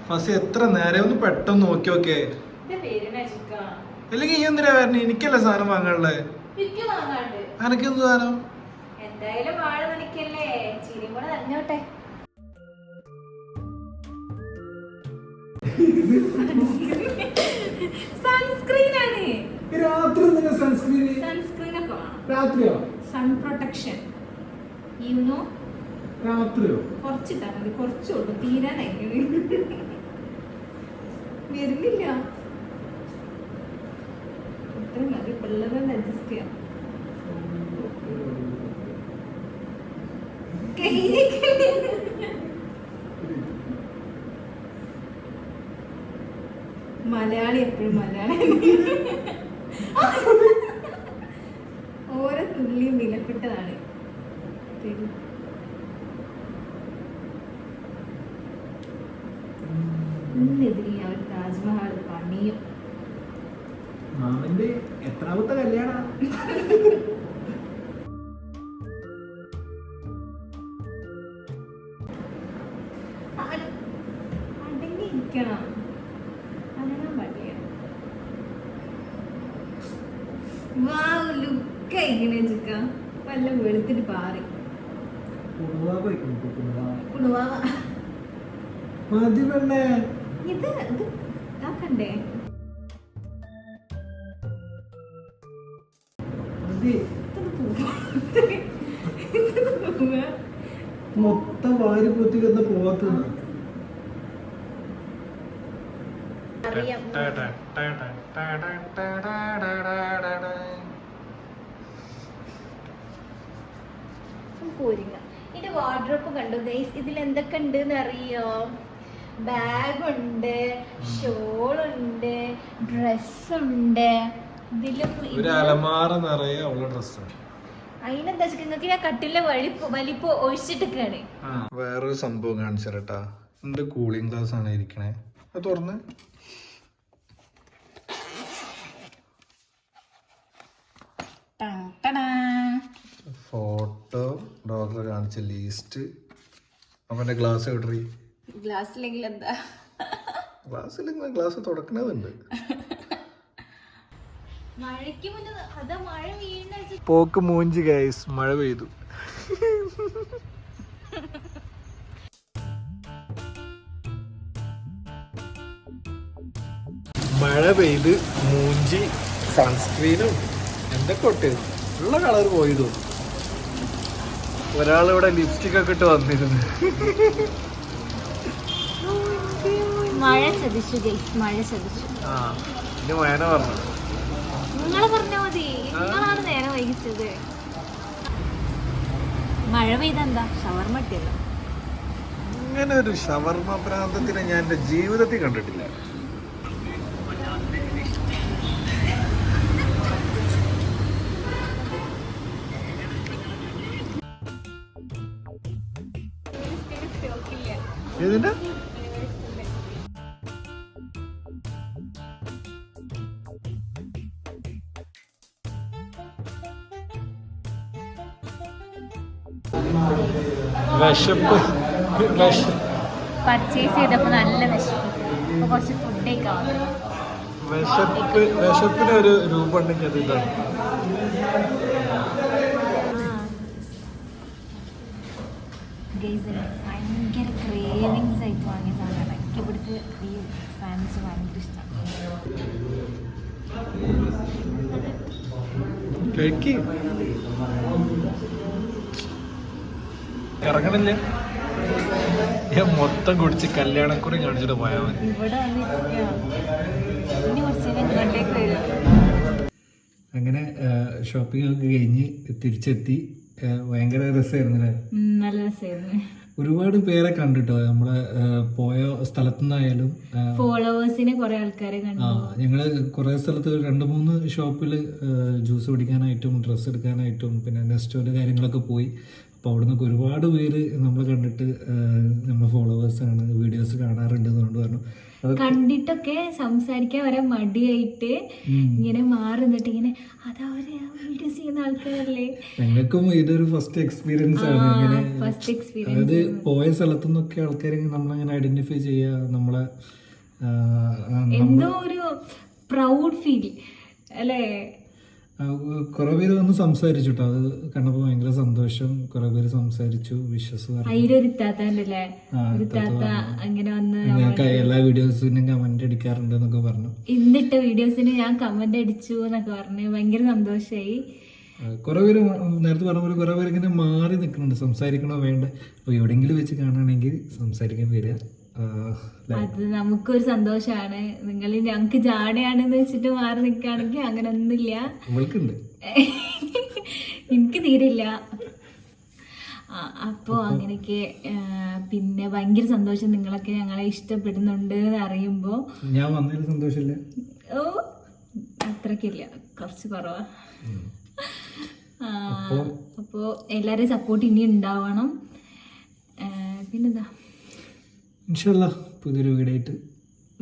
Fuzzy എത്ര നേരെ ഒന്ന് പെട്ടെന്ന് നോക്കി നോക്കേ. അല്ലെങ്കിൽ ഈ എന്തിനാ വരണേ? എനിക്കല്ലേ സാധനം വാങ്ങാനുള്ളേ. അനക്കെന്ത് സാധനം? എന്തായാലും വാഴ നനയ്ക്കല്ലേ, ചിരിയും കൂടെ നനഞ്ഞോട്ടെ. സൺസ്ക്രീൻ ആണ്. രാത്രി സൺസ്ക്രീൻ. സൺസ്ക്രീൻ ഒക്കെ വേണം. രാത്രിയോ? Sun protection. You know. രാത്രിയോ? കുറച്ചിട്ടാ മതി, കുറച്ചുള്ളൂ, തീരാനായി വരുന്നില്ല. ഇത്രയും മതി, പിള്ളേരെ അഡ്ജസ്റ്റ് ചെയ്യാം. മലയാളി എപ്പോഴും മലയാളി. ഓരോ തുള്ളിയും വിലപ്പെട്ടതാണ്. ഇന്നെതിരെ അവർ താജ്മഹൽ പണിയും. മാമന്റെ എത്രാമത്തെ കല്യാണ? അടങ്ങിയിരിക്കണം, അനങ്ങാൻ പാടില്ല. വാവ്, ലുക്ക ഇങ്ങനെ ചിക്ക വല്ല വെളുത്തിട്ട് പാറി. കുണുവാവ മതി പെണ്ണേ. ഇത് ഇതാക്കണ്ടേ? മൊത്തം വാരി പൊത്തിക്കുന്ന പോകത്ത്. ഇതിന്റെ വാർഡ്രോബ് കണ്ടു ഗൈസ്. ഇതിൽ എന്തൊക്കെ ഉണ്ട് അറിയോ? ബാഗ് ഉണ്ട്, ഷോൾ ഉണ്ട്, ഡ്രസ് ഉണ്ട്. അതിനെന്താ നിങ്ങൾക്ക് ഞാൻ കട്ടിലെ വലിപ്പോ ഒഴിച്ചിട്ടൊക്കെയാണ്. വേറൊരു സംഭവം കാണിച്ചേട്ടാ. എന്റെ കൂളിംഗ് ഗ്ലാസ് ആണ് ഇരിക്കണേ. അത് തുറന്ന് ഫോട്ടോ ഡോക്ടറെ കാണിച്ച ലീസ്റ്റ്. അപ്പൊ എന്റെ ഗ്ലാസ് എവിടെ? ഗ്ലാസ് ഇല്ലെങ്കിൽ എന്താ? ഗ്ലാസ് ഇല്ലെങ്കിൽ ഗ്ലാസ് തുടക്കണതുണ്ട്. മഴയ്ക്ക് മുന്നേ അതാ മഴ വീണ പോക്ക് മൂഞ്ചി ഗൈസ്. മഴ പെയ്തു. മഴ പെയ്ത് മൂഞ്ചി സൺസ്ക്രീനും എന്തൊക്കെ ഇട്ട് ഉള്ള കളർ പോയി തോന്നും. ഒരാളിവിടെ ലിപ്സ്റ്റിക് ഒക്കെ ഇട്ട് വന്നിരുന്നു. മഴ ചതിച്ചു ഗൈസ്, മഴ ചതിച്ചു. ആ ഇനി മഴ പറഞ്ഞു. നിങ്ങള് പറഞ്ഞാ മതി, നിങ്ങളാണ് നേരം വൈകിച്ചത്. മഴ പെയ്തെന്താ ഷവർമ ഇട്ടില്ല. ഇങ്ങനെ ഒരു ഷവർമ പ്രാന്തത്തിനെ ഞാൻ എന്റെ ജീവിതത്തിൽ കണ്ടിട്ടില്ല. ഇതിന്റെ വിശപ്പ് പർച്ചേസ് ചെയ്തപ്പോ നല്ല വിശപ്പ്. കുറച്ച് ഫുഡേക്ക് വിശപ്പിന് ഒരു രൂപം ഉണ്ടെങ്കിൽ അത് ഇതാണ്. ഭയങ്കര ക്രേവിങ്സ് ആയിട്ട് വാങ്ങിയ സാധനമാണ്. എനിക്ക് ഇവിടുത്തെ ഈ സാൻഡ്വിച്ച് ഭയങ്കര ഇഷ്ടമാണ്. ഇറങ്ങണില്ല. ഞാൻ മൊത്തം കുടിച്ച് കല്യാണക്കുറി കാണിച്ചിട്ട് പോയാൽ മതി. ഇവിടെ ഇങ്ങോട്ടേക്ക് വരും. അങ്ങനെ ഷോപ്പിംഗ് ഒക്കെ കഴിഞ്ഞ് തിരിച്ചെത്തി. ഭയങ്കര രസമായിരുന്നു അല്ലേ? നല്ല രസമായിരുന്നു. ഒരുപാട് പേരെ കണ്ടിട്ടോ നമ്മളെ പോയ സ്ഥലത്തു നിന്നായാലും. ഫോളോവേഴ്സിനെ കുറെ ആൾക്കാരെ കണ്ടു. ഞങ്ങള് കുറെ സ്ഥലത്ത് 2-3 ഷോപ്പിൽ ജ്യൂസ് കുടിക്കാനായിട്ടും ഡ്രസ്സ് എടുക്കാനായിട്ടും പിന്നെ നെസ്റ്റോല് കാര്യങ്ങളൊക്കെ പോയി. അപ്പോൾ അവിടെ നിന്നൊക്കെ ഒരുപാട് പേര് നമ്മളെ കണ്ടിട്ട് നമ്മളെ ഫോളോവേഴ്സാണ്, വീഡിയോസ് കാണാറുണ്ട് എന്നുകൊണ്ട് പറഞ്ഞു. അത് കണ്ടിട്ടൊക്കെ സംസാരിക്കാൻ വരെ മടിയായിട്ട് ഇങ്ങനെ മാറി നിന്നിട്ട് ഇങ്ങനെ അതവര് വീഡിയോസ് ചെയ്യുന്ന ആൾക്കാരല്ലേ. ഞങ്ങൾക്കും ഇതൊരു ഫസ്റ്റ് എക്സ്പീരിയൻസ് ആണ്. ഇങ്ങനെ ഫസ്റ്റ് എക്സ്പീരിയൻസ്. അതായത് പോയ സ്ഥലത്തു നിന്നൊക്കെ ആൾക്കാർ നമ്മളങ്ങനെ ഐഡന്റിഫൈ ചെയ്യുക, നമ്മളെ എന്തോ ഒരു പ്രൗഡ് ഫീൽ അല്ലേ. കുറെ പേര് വന്ന് സംസാരിച്ചു കേട്ടോ, അത് കണ്ടപ്പോൾ ഭയങ്കര സന്തോഷം. കുറെ പേര് സംസാരിച്ചു, വിശ്വസ് അതിലൊരു ഇത്താത്തല്ലേ, ഒരു ഇത്താത്ത അങ്ങനെ വന്ന് ഞാൻ എല്ലാ വീഡിയോസിനും കമന്റ് അടിക്കാറുണ്ട് എന്നൊക്കെ പറഞ്ഞു. ഇന്നിട്ട വീഡിയോസിന് ഞാൻ കമന്റ് അടിച്ചു എന്നൊക്കെ പറഞ്ഞു. ഭയങ്കര സന്തോഷമായി. കുറെ പേര് നേരത്തെ പറഞ്ഞ പോലെ കുറെ പേര് ഇങ്ങനെ മാറി നിൽക്കുന്നുണ്ട്, സംസാരിക്കണോ വേണ്ട. അപ്പോൾ എവിടെയെങ്കിലും വെച്ച് കാണുകയാണെങ്കിൽ സംസാരിക്കാൻ വരിക. അത് നമുക്കൊരു സന്തോഷമാണ്. നിങ്ങൾ ഞങ്ങക്ക് ജാടയാണെന്ന് വെച്ചിട്ട് മാറി നിൽക്കുകയാണെങ്കിൽ അങ്ങനെ ഒന്നുമില്ല. എനിക്ക് തീരില്ല. അപ്പോൾ അങ്ങനെയൊക്കെ പിന്നെ ഭയങ്കര സന്തോഷം. നിങ്ങളൊക്കെ ഞങ്ങളെ ഇഷ്ടപ്പെടുന്നുണ്ട് എന്ന് അറിയുമ്പോൾ ഞാൻ വന്നതിൽ സന്തോഷമില്ല. ഓ അത്രക്കില്ല, കുറച്ച് കുറവാ. അപ്പോൾ എല്ലാവരും സപ്പോർട്ട് ഇനി ഉണ്ടാവണം. പിന്നെന്താ, ഇൻഷാല്ലാ പുതിയൊരു വീഡിയോ ആയിട്ട്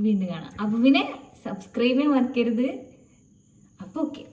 വീണ്ടും കാണാം. അപ്പോൾ പിന്നെ സബ്സ്ക്രൈബ് ചെയ്യാൻ മറക്കരുത്. അപ്പോൾ ഓക്കെ.